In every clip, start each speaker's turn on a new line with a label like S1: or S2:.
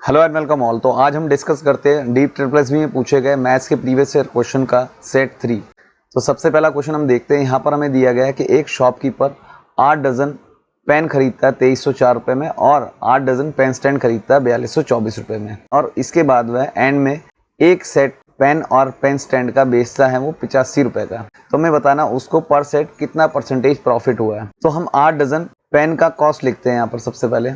S1: Hello and welcome all. तो आज हम डिस्कस करते हैं डीप ट्रिपल एसबी में पूछे गए मैथ्स के प्रीवियस ईयर क्वेश्चन का सेट 3। तो सबसे पहला क्वेश्चन हम देखते हैं। यहाँ पर हमें दिया गया है कि एक शॉपकीपर 8 डजन पेन खरीदता है 2304 रुपये में और 8 डजन पेन स्टैंड खरीदता है 4224 रुपये में, और इसके बाद वह एंड में एक सेट पेन और पेन स्टैंड का बेचता है वो 85 रुपये का। तो हमें बताना उसको पर सेट कितना परसेंटेज प्रॉफिट हुआ है। तो हम 8 डजन पेन का कॉस्ट लिखते हैं यहाँ पर। सबसे पहले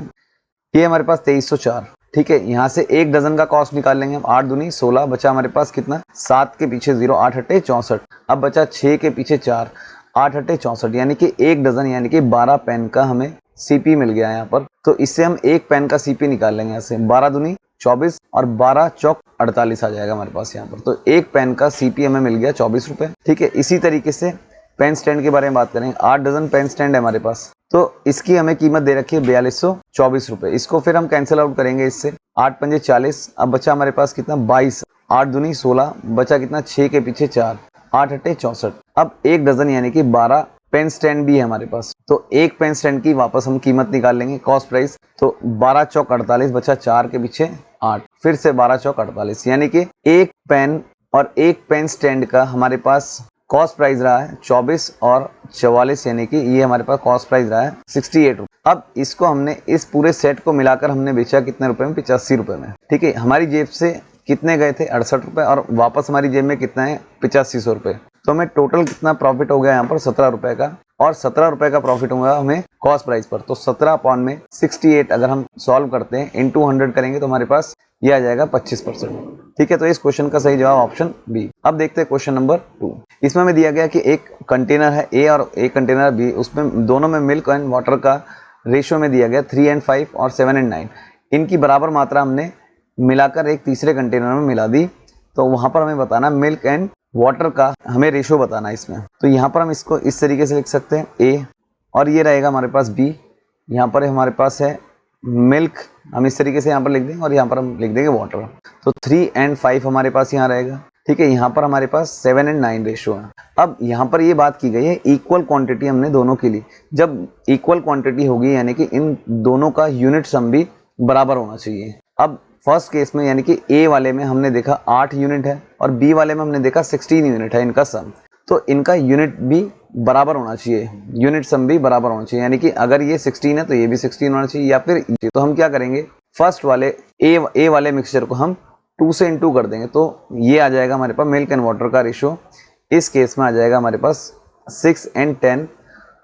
S1: ये हमारे पास 2304, ठीक है। यहाँ से एक डजन का कॉस्ट निकाल लेंगे हम। 8 दूनी 16, बचा हमारे पास कितना, 7 के पीछे 0, 8 अट्टे 64। अब बचा 6 के पीछे 4, 8 अट्टे 64, यानी कि एक डजन यानी कि 12 पेन का हमें सीपी मिल गया है यहाँ पर। तो इससे हम एक पेन का सीपी निकाल लेंगे यहाँ से। 12 दूनी 24 और 12 चौक 48 आ जाएगा हमारे पास यहाँ पर। तो एक पेन का सीपी हमें मिल गया 24 रुपये, ठीक है। इसी तरीके से पेन स्टैंड के बारे में बात करेंगे। 8 डजन पेन स्टैंड है हमारे पास, तो इसकी हमें कीमत दे रखी है 4224 रुपये। इसको फिर हम कैंसिल आउट करेंगे इससे। 8 पंजे 40, अब बचा हमारे पास कितना 22, 8 दूनी 16, बचा कितना 6 के पीछे 4, 8 अट्टे 64। अब एक डजन यानी कि 12 पेन स्टैंड भी है हमारे पास। तो एक पेन स्टैंड की वापस हम कीमत निकाल लेंगे, कॉस्ट प्राइस। तो 12 चौक 48, बचा 4 के पीछे 8, फिर से 12 चौक 48, यानी कि एक पेन और एक पेन स्टैंड का हमारे पास कॉस्ट प्राइस रहा है 24 और 44, यानी कि ये हमारे पास कॉस्ट प्राइस रहा है 68 रुपये। अब इसको हमने इस पूरे सेट को मिलाकर हमने बेचा कितने रुपए में, 85 रुपये में, ठीक है। हमारी जेब से कितने गए थे 68 रुपये, और वापस हमारी जेब में कितना है 8500 रुपये। तो हमें टोटल कितना प्रॉफिट हो गया यहाँ पर 17 रुपये का, और 17 रुपये का प्रॉफिट होगा हमें कॉस्ट प्राइस पर। तो 17 अपॉन में 68 अगर हम सॉल्व करते हैं, इंटू 100 करेंगे तो हमारे पास ये आ जाएगा 25%, ठीक है। तो इस क्वेश्चन का सही जवाब ऑप्शन बी। अब देखते हैं क्वेश्चन नंबर 2। इसमें हमें दिया गया कि एक कंटेनर है ए और एक कंटेनर बी, उसमें दोनों में मिल्क एंड वाटर का रेशियो में दिया गया 3 and 5 और 7 and 9। इनकी बराबर मात्रा हमने मिलाकर एक तीसरे कंटेनर में मिला दी। तो वहां पर हमें बताना मिल्क एंड वाटर का हमें रेशियो बताना इसमें। तो यहाँ पर हम इसको इस तरीके से लिख सकते हैं ए, और ये रहेगा हमारे पास बी। यहाँ पर हमारे पास है मिल्क, हम इस तरीके से यहाँ पर लिख देंगे, और यहाँ पर हम लिख देंगे वाटर। तो 3 and 5 हमारे पास यहाँ रहेगा, ठीक है। यहाँ पर हमारे पास 7 and 9 रेशियो है। अब यहाँ पर ये बात की गई है इक्वल क्वांटिटी हमने दोनों के लिए। जब इक्वल क्वांटिटी होगी यानी कि इन दोनों का यूनिट सम भी बराबर होना चाहिए। अब फर्स्ट केस में यानी कि ए वाले में हमने देखा 8 यूनिट है और बी वाले में हमने देखा 16 यूनिट है इनका सम। तो इनका यूनिट भी बराबर होना चाहिए, यूनिट सम भी बराबर होना चाहिए। यानी कि अगर ये 16 है तो ये भी 16 होना चाहिए, या फिर तो हम क्या करेंगे, फर्स्ट वाले ए वाले मिक्सचर को हम 2 से इंटू कर देंगे। तो ये आ जाएगा हमारे पास मिल्क एंड वाटर का रेशियो। इस केस में आ जाएगा हमारे पास 6 and 10,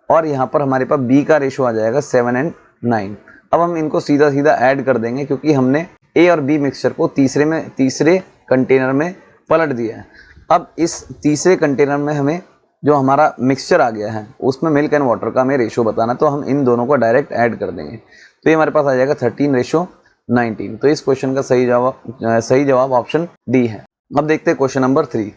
S1: और यहाँ पर हमारे पास बी का रेशियो आ जाएगा 7 and 9। अब हम इनको सीधा सीधा ऐड कर देंगे, क्योंकि हमने ए और बी मिक्सचर को तीसरे कंटेनर में पलट दिया है। अब इस तीसरे कंटेनर में हमें जो हमारा मिक्सचर आ गया है उसमें मिल्क एंड वाटर का हमें रेशियो बताना। तो हम इन दोनों को डायरेक्ट ऐड कर देंगे, तो ये हमारे पास आ जाएगा 13:19। तो इस क्वेश्चन का सही जवाब ऑप्शन डी है। अब देखते हैं क्वेश्चन नंबर 3।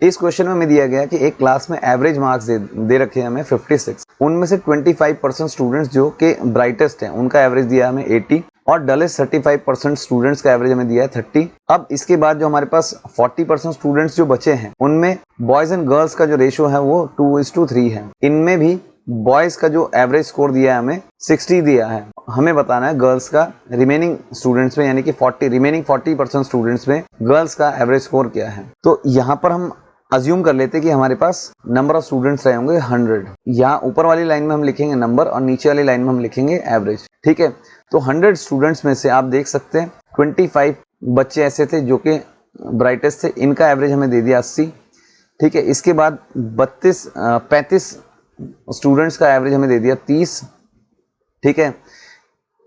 S1: इस क्वेश्चन में हमें दिया गया कि एक क्लास में एवरेज मार्क्स दे रखे हैं हमें 56। उनमें से 25% स्टूडेंट्स जो कि ब्राइटेस्ट हैं उनका एवरेज दिया है हमें 80, और डलेस्ट 35% स्टूडेंट्स का एवरेज हमें दिया है 30। अब इसके बाद जो हमारे पास 40% स्टूडेंट्स जो बचे हैं उनमें बॉयज एंड गर्ल्स का जो रेशियो है वो 2:3 है। इनमें भी बॉयज का जो एवरेज स्कोर दिया है हमें 60 दिया है। हमें बताना है गर्ल्स का रिमेनिंग स्टूडेंट्स में, यानी कि 40% स्टूडेंट्स में गर्ल्स का एवरेज स्कोर क्या है। तो यहाँ पर हम अज्यूम कर लेते कि हमारे पास नंबर ऑफ स्टूडेंट्स रहे होंगे 100। यहाँ ऊपर वाली लाइन में हम लिखेंगे नंबर और नीचे वाली लाइन में हम लिखेंगे एवरेज, ठीक है। तो 100 स्टूडेंट्स में से आप देख सकते हैं 25 बच्चे ऐसे थे जो कि ब्राइटेस्ट थे, इनका एवरेज हमें दे दिया 80, ठीक है। इसके बाद 35 स्टूडेंट्स का एवरेज हमें दे दिया 30, ठीक है।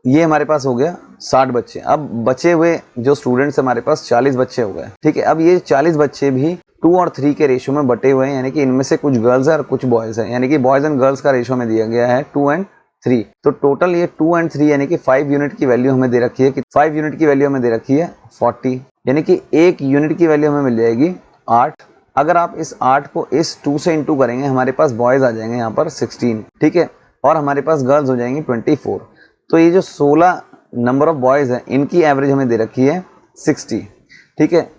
S1: ये हमारे पास हो गया 60 बच्चे। अब बचे हुए जो स्टूडेंट्स हमारे पास 40 बच्चे हो गए, ठीक है। अब ये 40 बच्चे भी 2 और 3 के रेशियो में बटे हुए हैं, यानी कि इनमें से कुछ गर्ल्स है और कुछ बॉयज है, यानी कि बॉयज एंड गर्ल्स का रेशियो में दिया गया है 2 and 3। तो टोटल ये 2 and 3 यानी कि 5 यूनिट की वैल्यू हमें दे रखी है कि 5 यूनिट की वैल्यू हमें दे रखी है 40, यानी कि 1 यूनिट की वैल्यू हमें मिल जाएगी 8। अगर आप इस 8 को इस 2 से इंटू करेंगे हमारे पास बॉयज आ जाएंगे यहाँ पर 16, ठीक है, और हमारे पास गर्ल्स हो जाएंगी 24। तो ये जो 16 नंबर ऑफ बॉयज हैं इनकी एवरेज हमें दे रखी है 60, ठीक है।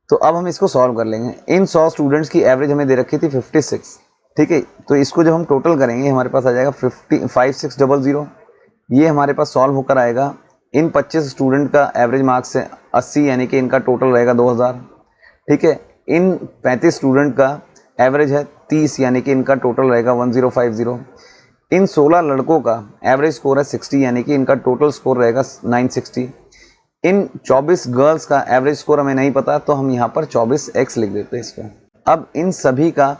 S1: तो अब हम इसको सॉल्व कर लेंगे। इन 100 स्टूडेंट्स की एवरेज हमें दे रखी थी 56, ठीक है। तो इसको जब हम टोटल करेंगे हमारे पास आ जाएगा 5600, ये हमारे पास सॉल्व होकर आएगा इन 25 स्टूडेंट का एवरेज मार्क्स है 80, यानी कि इनका टोटल रहेगा 2000। ठीक है, इन 35 स्टूडेंट का एवरेज है 30, यानी कि इनका टोटल रहेगा 1050। इन 16 लड़कों का एवरेज स्कोर है 60, यानी कि इनका टोटल स्कोर रहेगा 960। इन 24 गर्ल्स का एवरेज स्कोर हमें नहीं पता, तो हम यहाँ पर 24x लिख देते हैं इसको। अब इन सभी का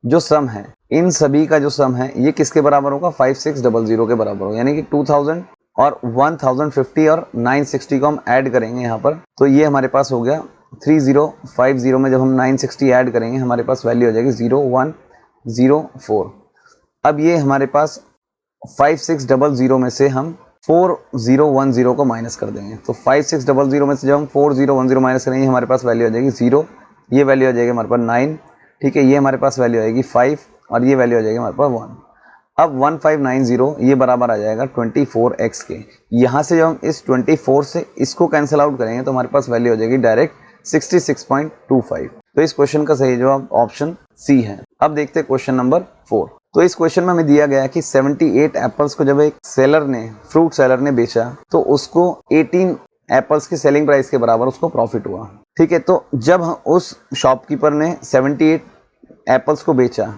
S1: जो सम है, इन सभी का जो सम है ये किसके बराबर होगा, 5600 के बराबर होगा, यानी कि 2000 और 1050 और 960 को हम ऐड करेंगे यहाँ पर, तो ये हमारे पास हो गया 3050 में जब हम 960 ऐड करेंगे हमारे पास वैल्यू हो जाएगी 0104। अब ये हमारे पास 5600 में से हम 4010 को माइनस कर देंगे, तो 5600 में से जब हम 4010 माइनस करेंगे हमारे पास वैल्यू हो जाएगी 0, ये वैल्यू हो जाएगी हमारे पास 9। ठीक है, ये हमारे पास वैल्यू आएगी 5 और ये वैल्यू आ जाएगी हमारे पास 1। अब 1590 ये बराबर आ जाएगा 24x के। यहाँ से जब हम इस 24 से इसको कैंसिल आउट करेंगे तो हमारे पास वैल्यू हो जाएगी डायरेक्ट 66.25। तो इस क्वेश्चन का सही जवाब ऑप्शन सी है। अब देखते हैं क्वेश्चन नंबर 4। तो इस क्वेश्चन में हमें दिया गया है कि 78 एप्पल्स को जब एक सेलर ने, फ्रूट सेलर ने बेचा तो उसको 18 एप्पल्स की सेलिंग प्राइस के बराबर उसको प्रॉफिट हुआ। ठीक है, तो जब उस शॉपकीपर ने 78 एप्पल्स को बेचा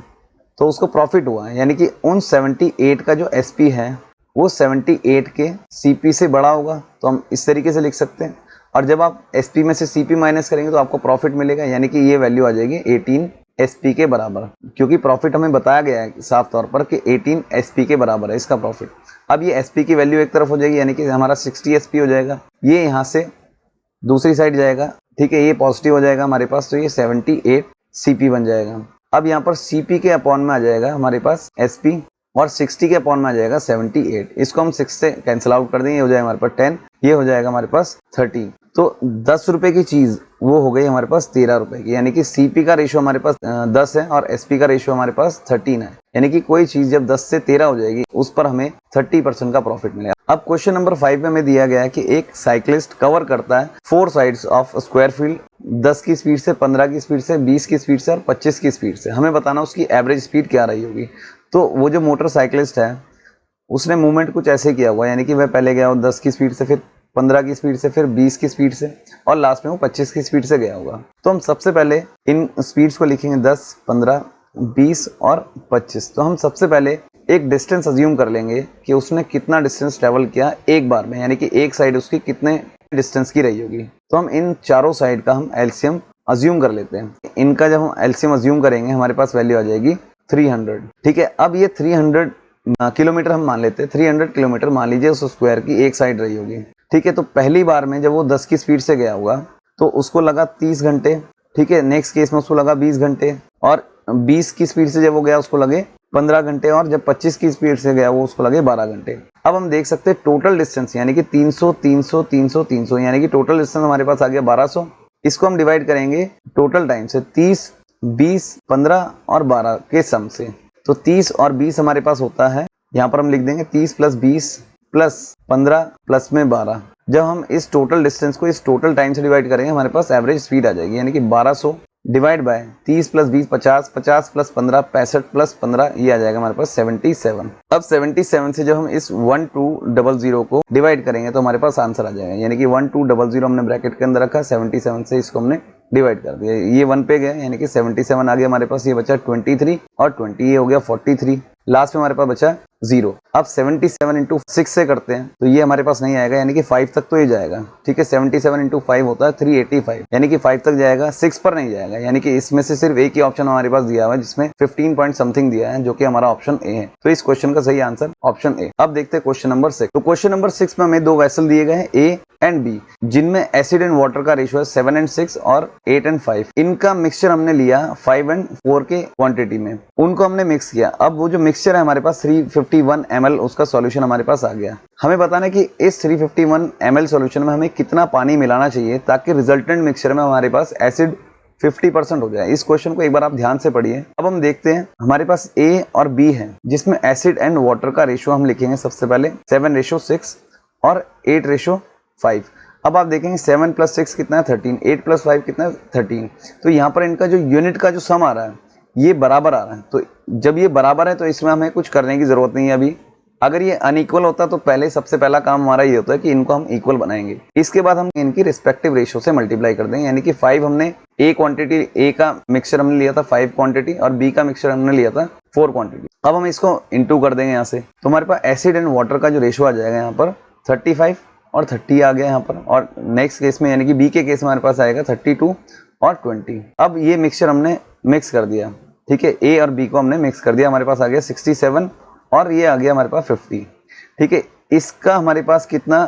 S1: तो उसको प्रॉफिट हुआ, यानी कि उन 78 का जो एसपी है वो 78 के सीपी से बड़ा होगा, तो हम इस तरीके से लिख सकते हैं। और जब आप एसपी में से सीपी माइनस करेंगे तो आपको प्रॉफिट मिलेगा, यानी कि ये वैल्यू आ जाएगी 18 एसपी के बराबर, क्योंकि प्रॉफिट हमें बताया गया है साफ तौर पर कि 18 एसपी के बराबर है इसका प्रॉफिट। अब ये एसपी की वैल्यू एक तरफ हो जाएगी, यानी कि हमारा 60 एसपी हो जाएगा, ये यहाँ से दूसरी साइड जाएगा। ठीक है, ये पॉजिटिव हो जाएगा हमारे पास, तो ये 78 सीपी बन जाएगा। अब यहाँ पर सीपी के अपॉन में आ जाएगा हमारे पास एसपी और 60 के अपॉन में आ जाएगा 78। इसको हम 6 से कैंसिल आउट कर देंगे, ये हो जाएगा हमारे पास 10, ये हो जाएगा हमारे पास 30। तो 10 रुपए की चीज वो हो गई हमारे पास 13 रुपए की, यानी कि सीपी का रेशियो हमारे पास 10 है और एसपी का रेशियो हमारे पास 13 है, यानी कि कोई चीज जब 10 से 13 हो जाएगी उस पर हमें 30% का प्रॉफिट मिलेगा। अब क्वेश्चन नंबर 5 में हमें दिया गया है कि एक साइक्लिस्ट कवर करता है 4 साइड्स ऑफ स्क्वायर फील्ड 10 की स्पीड से, 15 की स्पीड से, 20 की स्पीड से और 25 की स्पीड से। हमें बताना उसकी एवरेज स्पीड क्या रही होगी। तो वो जो मोटरसाइकिलिस्ट है उसने मूवमेंट कुछ ऐसे किया हुआ, यानी कि वह पहले गया हो 10 की स्पीड से, फिर 15 की स्पीड से, फिर 20 की स्पीड से और लास्ट में वो 25 की स्पीड से गया होगा। तो हम सबसे पहले इन स्पीड्स को लिखेंगे 10, 15, 20 और 25। तो हम सबसे पहले एक डिस्टेंस अज्यूम कर लेंगे कि उसने कितना डिस्टेंस ट्रेवल किया एक बार में, यानी कि एक साइड उसकी कितने डिस्टेंस की रही होगी। तो हम इन चारों साइड का हम एलसीएम अज्यूम कर लेते हैं। इनका जब हम एलसीएम अज्यूम करेंगे हमारे पास वैल्यू आ जाएगी 300। ठीक है, अब ये 300 किलोमीटर हम मान लेते हैं, 300 किलोमीटर मान लीजिए उस स्क्वायर की एक साइड रही होगी। ठीक है, तो पहली बार में जब वो 10 की स्पीड से गया होगा तो उसको लगा 30 घंटे। ठीक है, नेक्स्ट केस में उसको लगा 20 घंटे और 20 की स्पीड से जब वो गया उसको लगे 15 घंटे और जब 25 की स्पीड से गया वो उसको लगे 12 घंटे। अब हम देख सकते हैं टोटल डिस्टेंस, यानी कि 300, 300, 300, 300, यानी कि टोटल डिस्टेंस हमारे पास आ गया 1200। इसको हम डिवाइड करेंगे टोटल टाइम से, 30, 20, 15 और 12 के सम से। तो 30 और 20 हमारे पास होता है, यहाँ पर हम लिख देंगे 30 + 20 + 15 प्लस में 12। जब हम इस टोटल डिस्टेंस को इस टोटल टाइम से डिवाइड करेंगे हमारे पास एवरेज स्पीड आ जाएगी, यानी कि 1200 डिवाइड बाय 30 + 20 50, 50 + 15 65 + 15, ये आ जाएगा हमारे पास 77। अब 77 से जब हम इस 1200 को डिवाइड करेंगे तो हमारे पास आंसर आ जाएगा, यानी कि 1200 हमने ब्रैकेट के अंदर रखा, 77 से इसको हमने डिवाइड कर दिया, ये 1 पे गया, यानी कि 77 आ गया हमारे पास, ये बचा 23 और 20 ये हो गया 43, लास्ट में हमारे पास बचा 0। अब 77 × 6 से करते हैं तो ये हमारे पास नहीं आएगा, यानी कि 5 तक तो ये जाएगा। ठीक है, 77 × 5 होता है 385, यानी कि 5 तक जाएगा, 6 पर नहीं जाएगा, यानी कि इसमें से सिर्फ एक ही ऑप्शन हमारे पास दिया हुआ है जिसमें 15 पॉइंट समथिंग दिया है, जो कि हमारा ऑप्शन ए है। तो इस क्वेश्चन का सही आंसर ऑप्शन ए। अब देखते हैं क्वेश्चन नंबर 6। तो क्वेश्चन नंबर 6 में हमें 2 वेसल दिए गए हैं ए एंड बी, जिनमें एसिड एंड वाटर का रेशियो है 7 and 6 और 8 and 5। इनका मिक्सचर हमने लिया 5 and 4 के क्वांटिटी में, उनको हमने मिक्स किया। अब वो जो मिक्सचर है हमारे पास 351 ml उसका सॉल्यूशन हमारे पास आ गया। हमें बताना है कि इस 351 ml सॉल्यूशन में हमें कितना पानी मिलाना चाहिए ताकि रिजल्टेंट मिक्सचर में हमारे पास एसिड 50% हो जाए। इस क्वेश्चन को एक बार आप ध्यान से पढ़िए। अब हम देखते हैं हमारे पास ए और बी है, जिसमें एसिड एंड वाटर का रेशियो हम लिखेंगे सबसे पहले 7:6 और 8:5। अब आप देखेंगे 7 + 6 कितना है 13, 8 + 5 कितना है 13। तो यहाँ पर इनका जो यूनिट का जो सम आ रहा है ये बराबर आ रहा है। तो जब ये बराबर है तो इसमें हमें कुछ करने की जरूरत नहीं है अभी। अगर ये अनइक्वल होता तो पहले सबसे पहला काम हमारा ये होता है कि इनको हम इक्वल बनाएंगे, इसके बाद हम इनकी रिस्पेक्टिव रेशियो से मल्टीप्लाई कर देंगे। यानी कि 5 हमने ए क्वांटिटी, ए का मिक्सचर हमने लिया था 5 क्वांटिटी और बी का मिक्सचर हमने लिया था 4 क्वांटिटी। अब हम इसको इनटू कर देंगे यहाँ से, तो हमारे पास एसिड एंड वाटर का जो रेशियो आ जाएगा यहाँ पर 35 और 30 आ गया यहाँ पर। और नेक्स्ट केस में यानी कि बी के केस में हमारे पास आएगा 32 और 20। अब ये मिक्सचर हमने मिक्स कर दिया, ठीक है, ए और बी को हमने मिक्स कर दिया, हमारे पास आ गया 67 और ये आ गया हमारे पास 50। ठीक है, इसका हमारे पास कितना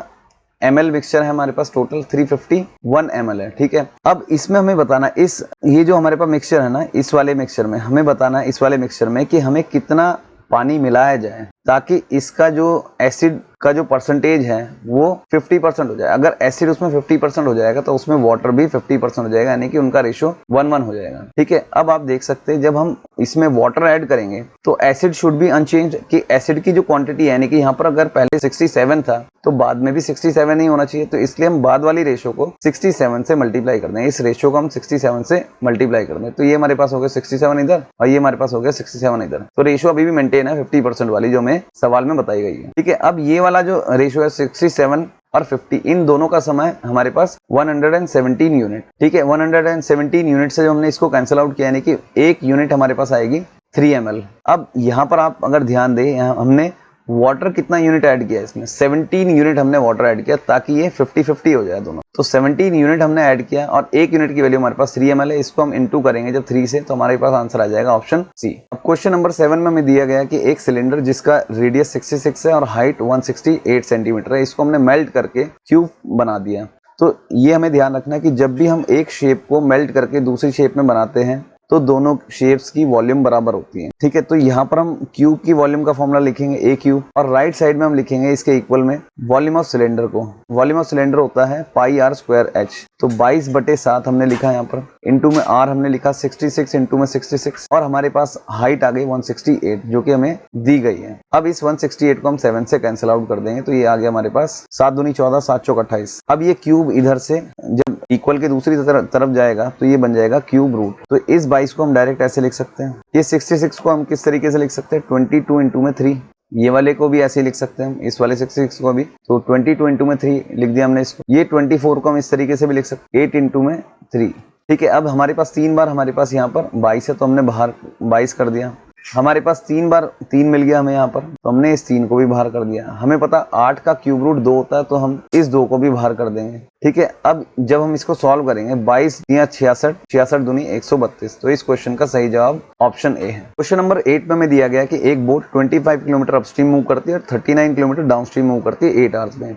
S1: ml मिक्सचर है, हमारे पास टोटल 351 ml है। ठीक है, अब इसमें हमें बताना ये जो हमारे पास मिक्सचर है ना, इस वाले मिक्सचर में हमें बताना है, इस वाले मिक्सचर में कि हमें कितना पानी मिलाया जाए ताकि इसका जो एसिड का जो परसेंटेज है वो 50% हो जाए। अगर एसिड उसमें 50% हो जाएगा तो उसमें वाटर भी 50% हो जाएगा, यानी कि उनका रेशियो 1:1 हो जाएगा। ठीक है, अब आप देख सकते हैं जब हम इसमें वाटर ऐड करेंगे तो एसिड शुड बी अनचेंज, कि एसिड की जो क्वांटिटी यानी कि यहाँ पर अगर पहले 67 था तो बाद में भी 67 ही होना चाहिए, तो इसलिए हम बाद वाली रेशियो को 67 से मल्टीप्लाई कर दें। इस रेशियो को हम 67 से मल्टीप्लाई कर दें, तो ये हमारे पास हो गया 67 इधर और ये हमारे पास हो गया 67 इधर। तो रेशियो अभी भी मेंटेन है 50% वाली जो हमें सवाल में बताई गई है। ठीक है, अब ये वाला जो रेशियो है 67 और 50, इन दोनों का समय हमारे पास 117 यूनिट। ठीक है, 117 यूनिट से जो हमने इसको कैंसिल आउट किया, यानी कि एक यूनिट हमारे पास आएगी 3 ml। अब यहाँ पर आप अगर ध्यान दें, यहाँ हमने वाटर कितना यूनिट ऐड किया, इसमें 17 यूनिट हमने वाटर ऐड किया ताकि ये 50-50 हो जाए दोनों। तो 17 यूनिट हमने ऐड किया और एक यूनिट की वैल्यू हमारे पास 3 ml है, इसको हम इनटू करेंगे जब 3 से, तो हमारे पास आंसर आ जाएगा ऑप्शन सी। अब क्वेश्चन नंबर 7 में हमें दिया गया कि एक सिलेंडर जिसका रेडियस 66 है और हाइट 168 सेंटीमीटर है, इसको हमने मेल्ट करके क्यूब बना दिया। तो ये हमें ध्यान रखना है कि जब भी हम एक शेप को मेल्ट करके दूसरी शेप में बनाते हैं तो दोनों शेप्स की वॉल्यूम बराबर होती है। ठीक है, तो यहाँ पर हम क्यूब की वॉल्यूम का फॉर्मूला लिखेंगे ए क्यूब, और राइट साइड में हम लिखेंगे इसके इक्वल में वॉल्यूम ऑफ सिलेंडर को। वॉल्यूम ऑफ सिलेंडर होता है पाई आर स्क्वायर एच, तो 22/7 हमने लिखा यहाँ पर, इंटू में आर हमने लिखा 66 इंटू में 66, और हमारे पास हाइट आ गई 168 जो कि हमें दी गई है। अब इस 168 को हम 7 से कैंसिल आउट कर देंगे, तो ये आ गया हमारे पास 7 दूनी 14, 7 चौक 28। अब ये क्यूब इधर से जब इक्वल के दूसरी तरफ जाएगा तो ये बन जाएगा क्यूब रूट। तो इस 22 को हम डायरेक्ट ऐसे लिख सकते हैं। ये 66 को हम किस तरीके से लिख सकते हैं, 22 इंटू में 3। ये वाले को भी ऐसे ही लिख सकते हैं हम, इस वाले 66 को भी, तो 22 इंटू में 3 लिख दिया हमने इसको। ये 24 को हम इस तरीके से भी लिख सकते हैं, 8 इंटू में 3। ठीक है, अब हमारे पास 3 बार हमारे पास यहाँ पर 22 है तो हमने बाहर 22 कर दिया। हमारे पास 3 बार 3 मिल गया हमें यहाँ पर, तो हमने इस 3 को भी बाहर कर दिया। हमें पता 8 का क्यूब रूट 2 होता है, तो हम इस 2 को भी बाहर कर देंगे। ठीक है, अब जब हम इसको सॉल्व करेंगे 22 या 66, 66 दूनी 132, तो इस क्वेश्चन का सही जवाब ऑप्शन ए है। क्वेश्चन नंबर 8 में हमें दिया गया कि एक बोट 25 किलोमीटर अपस्ट्रीम मूव करती है और 39 किलोमीटर डाउनस्ट्रीम मूव करती है 8 आवर्स में।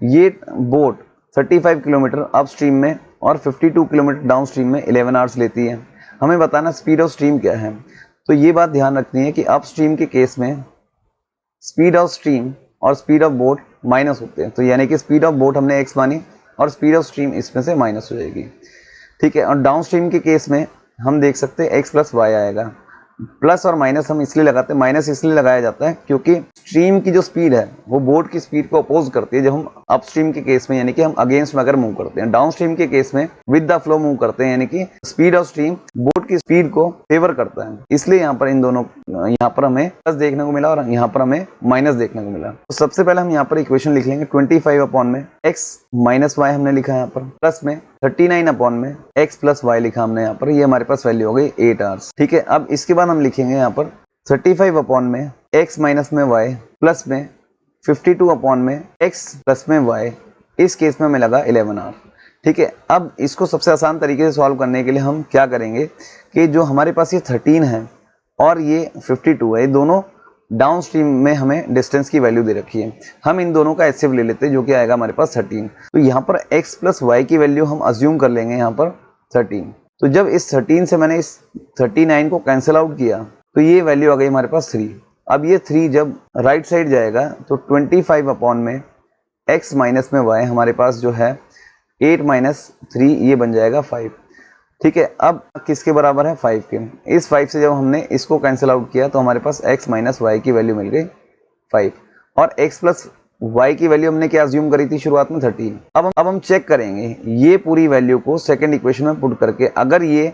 S1: ये बोट 35 किलोमीटर अपस्ट्रीम में और 52 किलोमीटर डाउनस्ट्रीम में 11 आवर्स लेती है। हमें बताना स्पीड ऑफ स्ट्रीम क्या है। तो ये बात ध्यान रखनी है कि अपस्ट्रीम के केस में स्पीड ऑफ स्ट्रीम और स्पीड ऑफ बोट माइनस होते हैं, तो यानी कि स्पीड ऑफ बोट हमने x मानी और स्पीड ऑफ स्ट्रीम इसमें से माइनस हो जाएगी। ठीक है, और डाउन स्ट्रीम के केस में हम देख सकते हैं x प्लस वाई आएगा। प्लस और माइनस हम इसलिए लगाते हैं, माइनस इसलिए लगाया जाता है क्योंकि स्ट्रीम की जो स्पीड है वो बोट की स्पीड को अपोज करती है जब हम अपस्ट्रीम के केस में, यानी कि हम अगेंस्ट में अगर मूव करते हैं। डाउन स्ट्रीम के केस में विद द फ्लो मूव करते हैं, यानी कि स्पीड ऑफ स्ट्रीम बोट की स्पीड को फेवर करता है। इसलिए यहाँ पर इन दोनों, यहाँ पर हमें प्लस देखने को मिला और यहाँ पर हमें माइनस देखने को मिला। तो सबसे पहले हम यहाँ पर इक्वेशन लिख लेंगे 25 अपॉन में x माइनस वाई हमने लिखा यहाँ पर, प्लस में 39 अपॉन में x प्लस वाई लिखा हमने यहाँ पर। ये हमारे पास वैल्यू हो गई 8 आवर्स। ठीक है, अब इसके बाद हम लिखेंगे यहाँ पर 35 अपॉन में x माइनस में y प्लस में 52 अपॉन में x प्लस में y। इस केस में हमें लगा 11 आवर। ठीक है, अब इसको सबसे आसान तरीके से सॉल्व करने के लिए हम क्या करेंगे कि जो हमारे पास ये 13 है और ये 52 है, ये दोनों डाउन स्ट्रीम में हमें डिस्टेंस की वैल्यू दे रखी है। हम इन दोनों का एचसीएफ ले लेते हैं जो कि आएगा हमारे पास 13। तो यहाँ पर x प्लस वाई की वैल्यू हम अज्यूम कर लेंगे यहाँ पर 13। तो जब इस 13 से मैंने इस 39 को कैंसिल आउट किया तो ये वैल्यू आ गई हमारे पास 3। अब ये 3 जब राइट साइड जाएगा तो 25 अपॉन में x माइनस में y हमारे पास जो है 8 माइनस 3, ये बन जाएगा 5। ठीक है, अब किसके बराबर है 5 के। इस 5 से जब हमने इसको कैंसिल आउट किया तो हमारे पास x माइनस वाई की वैल्यू मिल गई 5, और x प्लस वाई की वैल्यू हमने क्या अज्यूम करी थी शुरुआत में 13। अब हम चेक करेंगे ये पूरी वैल्यू को सेकंड इक्वेशन में पुट करके। अगर ये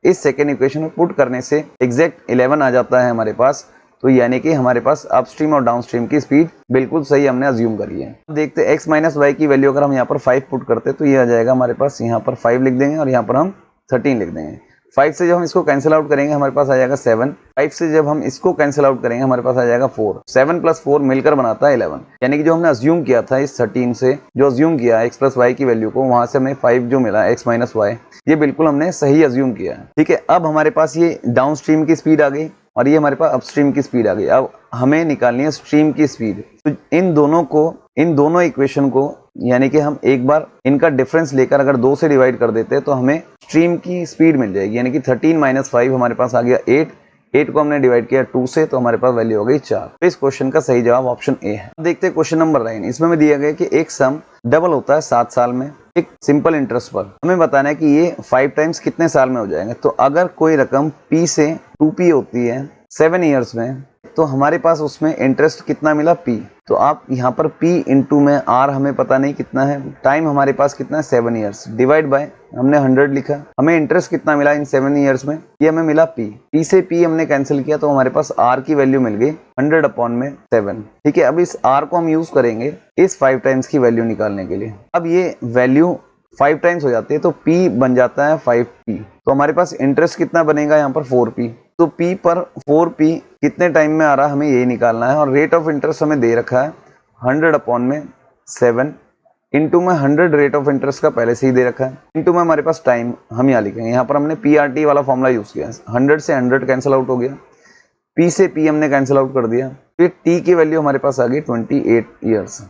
S1: इस सेकंड इक्वेशन में पुट करने से एग्जैक्ट 11 आ जाता है हमारे पास, तो यानी कि हमारे पास अपस्ट्रीम और डाउनस्ट्रीम की स्पीड बिल्कुल सही हमने अज्यूम करी है। देखते हैं x माइनस वाई की वैल्यू अगर हम यहाँ पर 5 पुट करते तो ये आ जाएगा हमारे पास, यहाँ पर 5 लिख देंगे और यहाँ पर हम 13 लिख देंगे। 5 से जब हम इसको कैंसिल आउट करेंगे हमारे पास आ जाएगा 7। 5 से जब हम इसको कैंसिल आउट करेंगे हमारे पास आ जाएगा 4। 7 प्लस 4 मिलकर बनाता है 11। यानी कि जो हमने अज्यूम किया था इस 13 से, जो अज्यूम किया x प्लस वाई की वैल्यू को, वहां से हमें 5 जो मिला x माइनस वाई, ये बिल्कुल हमने सही अज्यूम किया है। ठीक है, अब हमारे पास ये डाउन स्ट्रीम की स्पीड आ गई और ये हमारे पास अपस्ट्रीम की स्पीड आ गई। अब हमें निकालनी है स्ट्रीम की स्पीड। तो इन दोनों इक्वेशन को यानी कि हम एक बार इनका डिफरेंस लेकर अगर 2 से डिवाइड कर देते हैं तो हमें स्ट्रीम की स्पीड मिल जाएगी। यानी कि 13 माइनस 5 हमारे पास आ गया 8। 8 को हमने डिवाइड किया 2 से तो हमारे पास वैल्यू हो गई 4। तो इस क्वेश्चन का सही जवाब ऑप्शन ए है। देखते हैं क्वेश्चन नंबर 9। इसमें हमें दिया गया कि एक सम डबल होता है 7 साल में एक सिंपल इंटरेस्ट पर। हमें बताना है कि ये 5 टाइम्स कितने साल में हो जाएंगे। तो अगर कोई रकम P से 2P होती है 7 ईयर्स में, तो हमारे पास उसमें इंटरेस्ट कितना मिला P। तो आप यहाँ पर P इंटू में R हमें पता नहीं कितना है, टाइम हमारे पास कितना है 7 ईयर्स, डिवाइड बाय हमने 100 लिखा। हमें इंटरेस्ट कितना मिला इन 7 ईयर्स में, ये हमें मिला P। P से P हमने कैंसिल किया तो हमारे पास R की वैल्यू मिल गई 100/7। ठीक है, अब इस R को हम यूज करेंगे इस 5 टाइम्स की वैल्यू निकालने के लिए। अब ये वैल्यू 5 टाइम्स हो जाती है तो P बन जाता है 5P। तो हमारे पास इंटरेस्ट कितना बनेगा यहाँ पर 4P। तो P पर 4P कितने टाइम में आ रहा है हमें यही निकालना है। और रेट ऑफ इंटरेस्ट हमें दे रखा है 100/7 इंटू में 100 रेट ऑफ इंटरेस्ट का पहले से ही दे रखा है, इंटू में हमारे पास टाइम हम यहाँ लिखेंगे। यहाँ पर हमने PRT वाला फॉर्मूला यूज किया है। 100 से 100 कैंसिल आउट हो गया, P से P हमने कैंसिल आउट कर दिया, फिर T की वैल्यू हमारे पास आ गई 28 ईयर्स।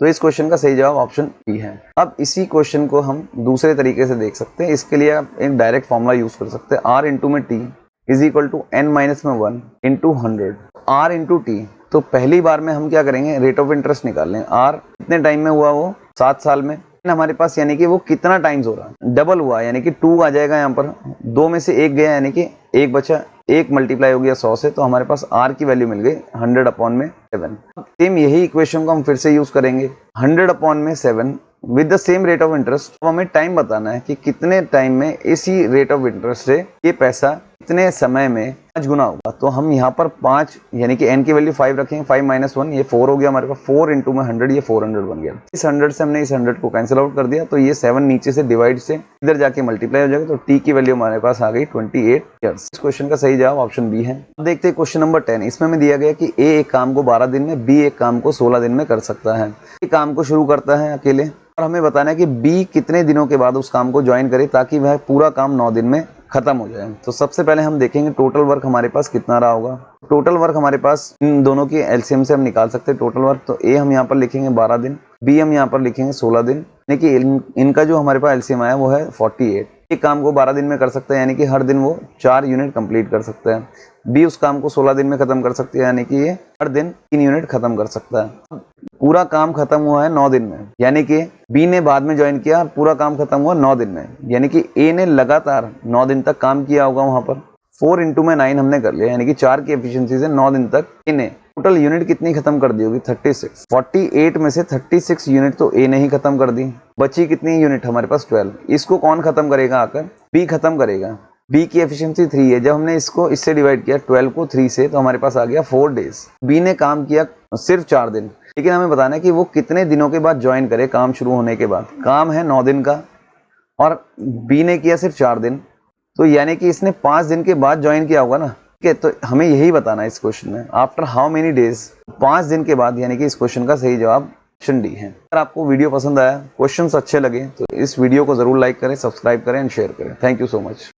S1: तो इस क्वेश्चन का सही जवाब ऑप्शन बी है। अब इसी क्वेश्चन को हम दूसरे तरीके से देख सकते हैं। इसके लिए आप एक डायरेक्ट फॉर्मूला यूज कर सकते हैं, R इंटू में T is equal to n minus में 1 इंटू 100। R इंटू T, तो पहली बार में हम क्या करेंगे, रेट ऑफ इंटरेस्ट निकाल लें। R कितने टाइम में हुआ, वो 7 साल में हमारे पास, यानी कि वो कितना टाइम्स हो रहा है, डबल हुआ यानी कि 2 आ जाएगा यहाँ पर। 2 में से 1 गया यानी कि 1 बचा, 1 मल्टीप्लाई हो गया 100 से, तो हमारे पास R की वैल्यू मिल गई 100/7। सेम यही इक्वेशन को हम फिर से यूज करेंगे 100/7 with the same rate of interest. तो हमें टाइम बताना है कि कितने टाइम में इसी रेट ऑफ इंटरेस्ट से ये पैसा कितने समय में 5 गुना होगा। तो हम यहाँ पर 5 यानी कि n की वैल्यू 5 रखेंगे, 5 माइनस 1 ये 4 हो गया हमारे पास, 4 इंटू में 100 ये 400 बन गया। इस 100 से हमने इस 100 को कैंसिल आउट कर दिया तो ये 7 नीचे से डिवाइड से इधर जाके मल्टीप्लाई हो जाएगा। तो T की वैल्यू हमारे पास आ गई 28 ईयर्स। इस क्वेश्चन का सही जवाब ऑप्शन बी है। अब देखते हैं क्वेश्चन नंबर 10। इसमें हमें दिया गया कि A एक काम को 12 दिन में, B एक काम को 16 दिन में कर सकता है। ये काम को शुरू करता है अकेले और हमें बताना है कि B कितने दिनों के बाद उस काम को ज्वाइन करे ताकि वह पूरा काम 9 दिन में खत्म हो जाए। तो सबसे पहले हम देखेंगे टोटल वर्क हमारे पास कितना रहा होगा। टोटल वर्क हमारे पास इन दोनों की एलसीएम से हम निकाल सकते हैं टोटल वर्क। तो A हम यहाँ पर लिखेंगे 12 दिन, B हम यहाँ पर लिखेंगे 16 दिन, यानी कि इनका जो हमारे पास एलसीएम आया वो है 48। एक काम को 12 दिन में कर सकता है यानी कि हर दिन वो 4 यूनिट कंप्लीट कर सकता है। B उस काम को 16 दिन में खत्म कर सकती है यानी कि ये हर दिन 3 यूनिट खत्म कर सकता है। पूरा काम खत्म हुआ है 9 दिन में, यानी कि B ने बाद में ज्वाइन किया, पूरा काम खत्म हुआ 9 दिन में, यानी कि A ने लगातार 9 दिन तक काम किया होगा वहां पर। 4 इंटू में 9 हमने कर लिया, यानी कि 4 की एफिशिएंसी से 9 दिन तक A ने टोटल यूनिट कितनी खत्म कर दी होगी, 36। 48 में से 36 यूनिट तो A ने ही खत्म कर दी, बची कितनी यूनिट हमारे पास 12। इसको कौन खत्म करेगा आकर, B खत्म करेगा। B की एफिशिएंसी 3 है, जब हमने इसको इससे डिवाइड किया 12 को 3 से तो हमारे पास आ गया 4 डेज। B ने काम किया सिर्फ 4 दिन, लेकिन हमें बताना है कि वो कितने दिनों के बाद ज्वाइन करे काम शुरू होने के बाद। काम है 9 दिन का और B ने किया सिर्फ 4 दिन, तो यानी कि इसने 5 दिन के बाद ज्वाइन किया होगा ना। ठीक है, तो हमें यही बताना है इस क्वेश्चन में, आफ्टर हाउ मेनी डेज, 5 दिन के बाद, यानी कि इस क्वेश्चन का सही जवाब ऑप्शन डी है। अगर आपको वीडियो पसंद आया, क्वेश्चंस अच्छे लगे तो इस वीडियो को जरूर लाइक करें, सब्सक्राइब करें एंड शेयर करें। Thank you so much.